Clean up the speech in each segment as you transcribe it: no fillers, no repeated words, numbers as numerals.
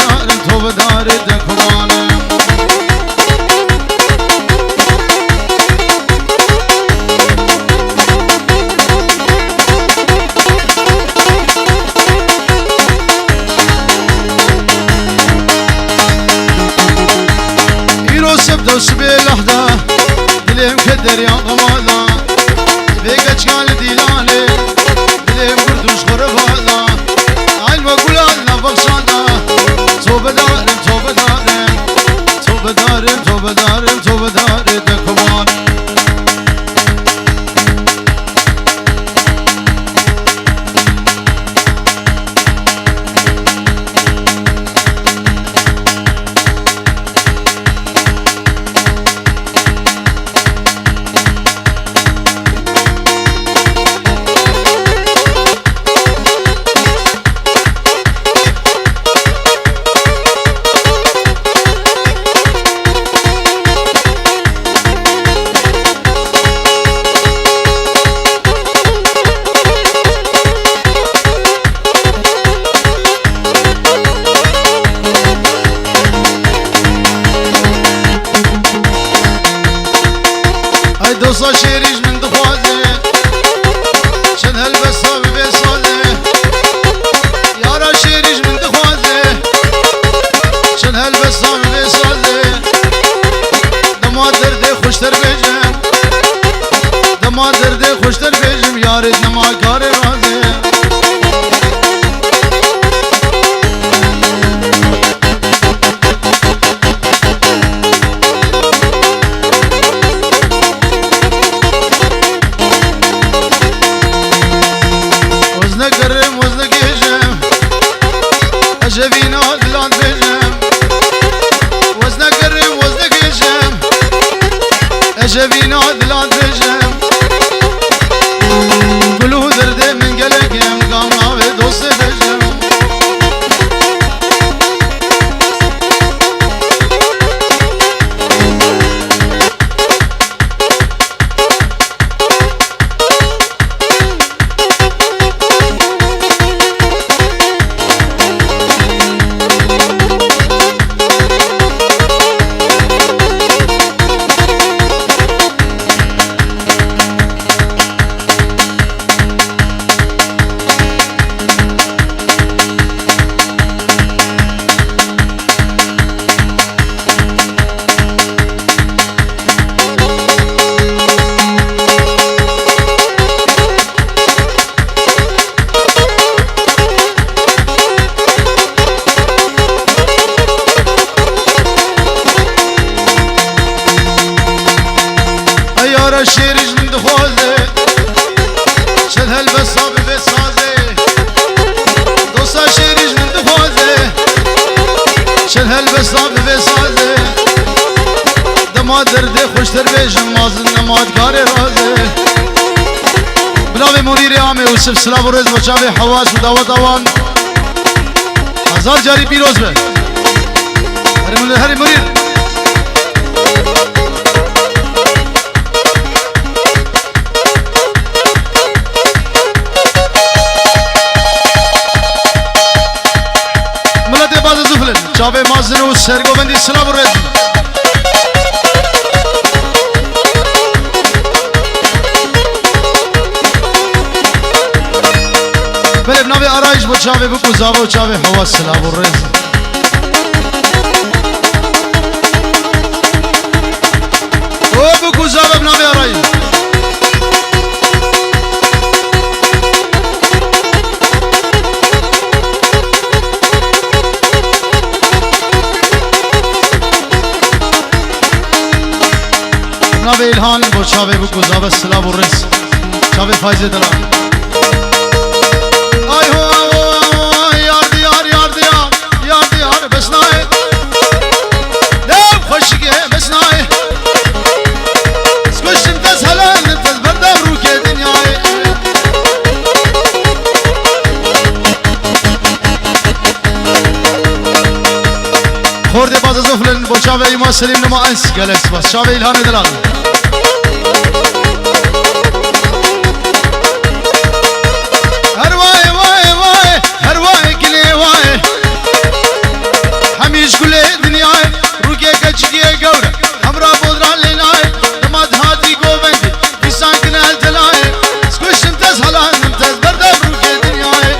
بدارم تو بداری دکوانم ایرو سبت و سبی لحظه دلیم که دریا غمالا بگه چکان دیلانه دلیم کردوش خوروالا عین و گلال نبخشانا تو بدارم تو بدارم تو بدارم تو بدارم تو بداری دکوان دوستا شیریش من دخوازه چند هلبسا ببسازه یارا شیریش من دخوازه چند هلبسا ببسازه دما درده خوشتر بیجم دما درده خوشتر بیجم یارت نما کار رازه جبينا دلان بيجم وزنا قرم وزنا قيجم جبينا دلان بيجم قلو درد من قلقم قامنا بدوس بيجم شیریش من دخوازه چند هلبسا ببسازه دوستا شیریش من دخوازه چند هلبسا ببسازه دما درده خوشتر بیجم مازن نمادگار رازه بلاوی منیر عامه وصف سلام و رز بچاوی حواس و دعوت آوان هزار جاری پیروز به هری منیر شابه مازن و سرگوبندی سلام و رزم بله بنابه آرایش با چاوه بکو زاوه و چاوه حواس سلام و رزم او بکو زاوه بنابه آرایش ناوی الهان با چاوه بکو زاوه سلام و رزم چاوه فایز دلان آی هو یار دیار یار دیار یار دیار بسنای دم خوشگی بسنای سکوشم تز هلال تز بردم رو که دنیای خورده باز زفلن با چاوه ایما سلیم نما انس گلکس باز چاوه الهان دلان ويش كل دنياي روكي كتشكي قورة حمرا بودرا ليناي لما تهاتي قوبندي في سانكنا التلاي سكوش امتاز هلا امتاز بردا روكي دنياي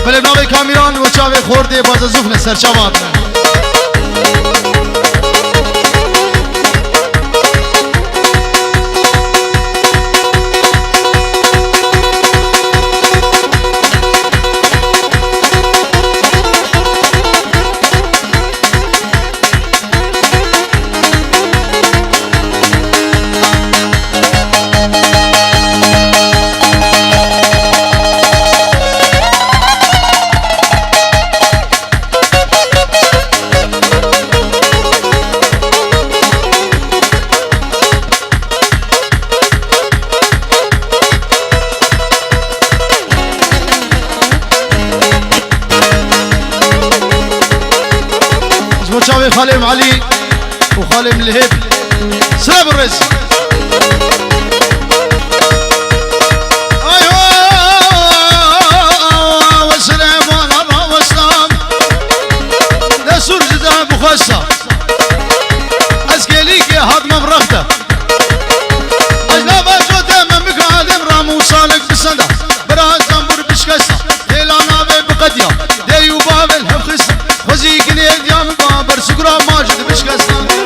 بله بناوي كاميران وچاوي خورده بازا زوفنه سرچاواتنا وشاوي خالم علي وخالم الهب سلام الرئيس ايوه والسلام على والسلام لا سور جدا بخشة اسكيليك يا هاد مبرخته اجناب جوته من مقادم رامو صالك بسنده براز زنبور بشكسه ديلانا بقديه ديو بابل هبخسه خزيك اليوم بابر سكرا ماجد بشكسه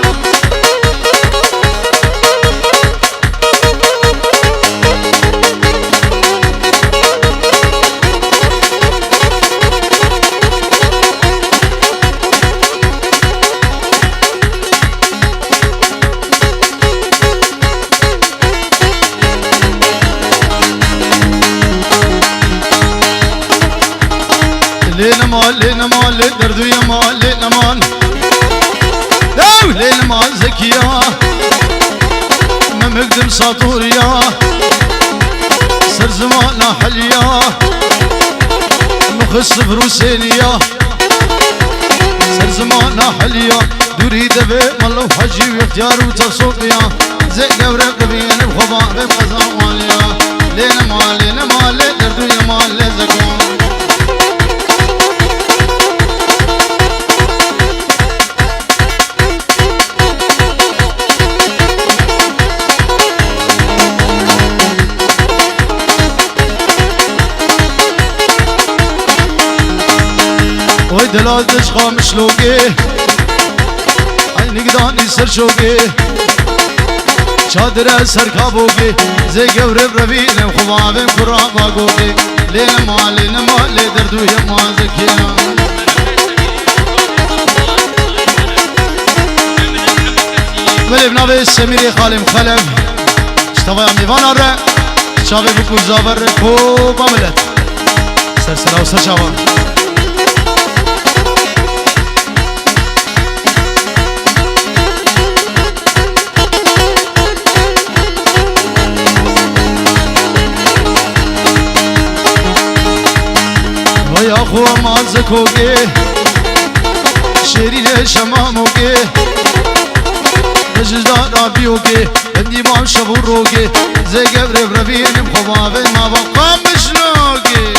لينا مال دردو يا مال لينا مال داو لينا مال زكية ما مقدم ساطوريا سر زماننا حليا مخص فروسينيا سر زماننا حليا دوري دبي مالو حجي واختيار وتصوقيا زي قبرك بين بخبا بقزا واليا لينا مال دردو يا مال زكية وي دلال دشخا مشلوقي عيني قداني سر شوقي شادر سر كابوقي زي قورب ربينا وخبابين كرابا قوقي لينا ما دردو يا ما زكينا ولي بنابي السميري خالي مخلف اشتوى يا ميوانا را شابي بكو زابر كو باملت سرسلا وسر شابان يا أخوة مازكوكي شيرين شماموكي بجدار رابيوكي بندي مام شبوروكي زي قبر بربين بخبابين ما بقى مشلوكي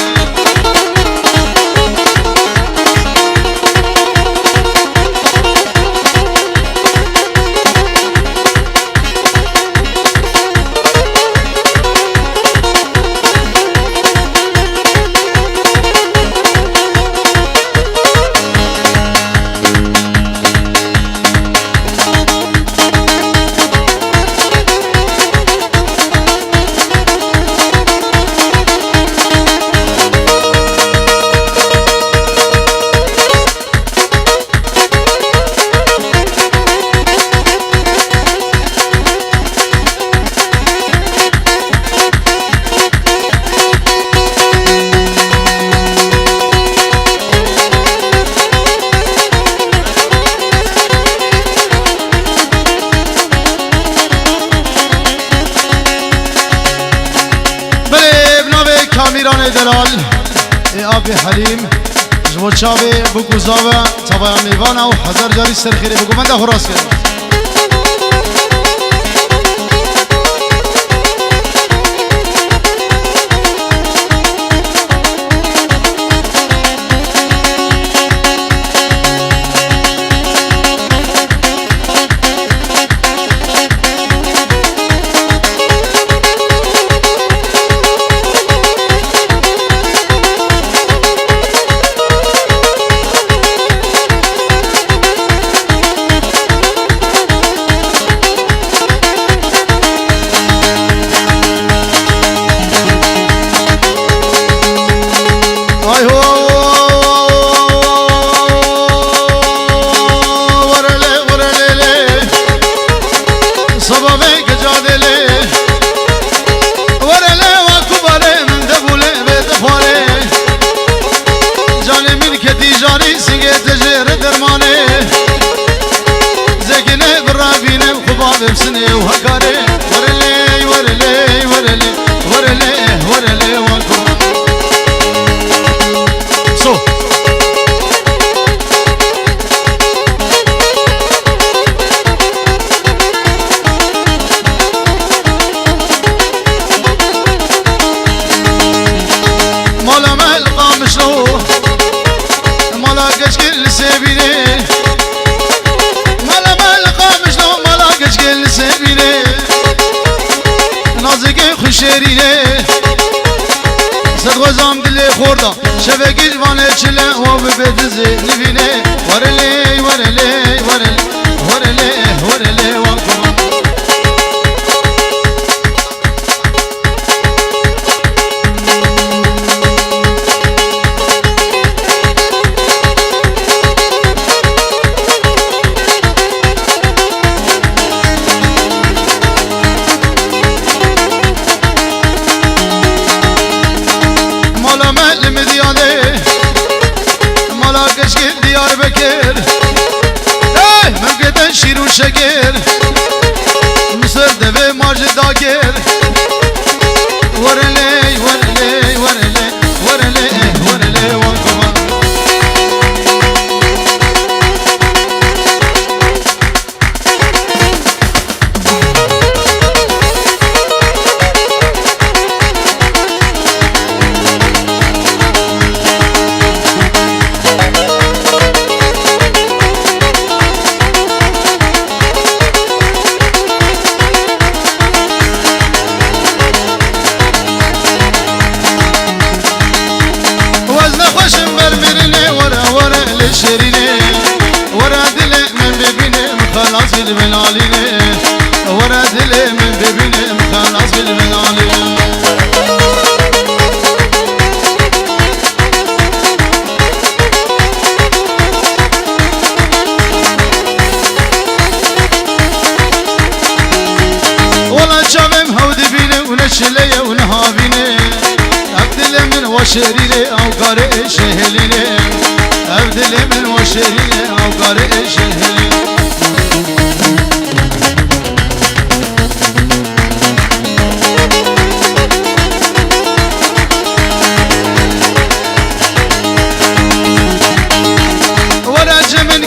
کامیران دلال آبی حلیم جواد شاوی بگو زاوه تبایا میوانه و هزار جاری سرخیره بگو من ده خراس کرد بسني وهكاري ورلي ورلي ورلي ورلي ورلي وانكم سو مالا ملقا مشلو مالا قشكل سبيني مالا ملقا مشلو مالا قشكل سبيني نازك خشيريني صدغزام دلي خوردا شبك الواني چلا وببدزي نبيني ورلي ورلي ورلي ورلي ورلي وانكم بكر ايه ممكن شير وشقر مصر دبي ماجد داكر ورلي ورلي ورلي ورلي ورلي وانكما بالعليني ورا دلي من ببيني خلاص بالعليني والله شامم هودي بيني ونشلي ونهابيني ابدلي من وشريني او قارئ شهليني ابدلي من وشريني او قارئ شهليني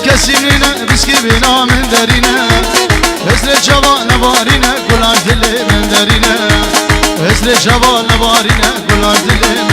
كسينا بسكي بنا من دارينا هسل شباب نبارينا كل عزلي من دارينا هسل شباب نبارينا كل عزلي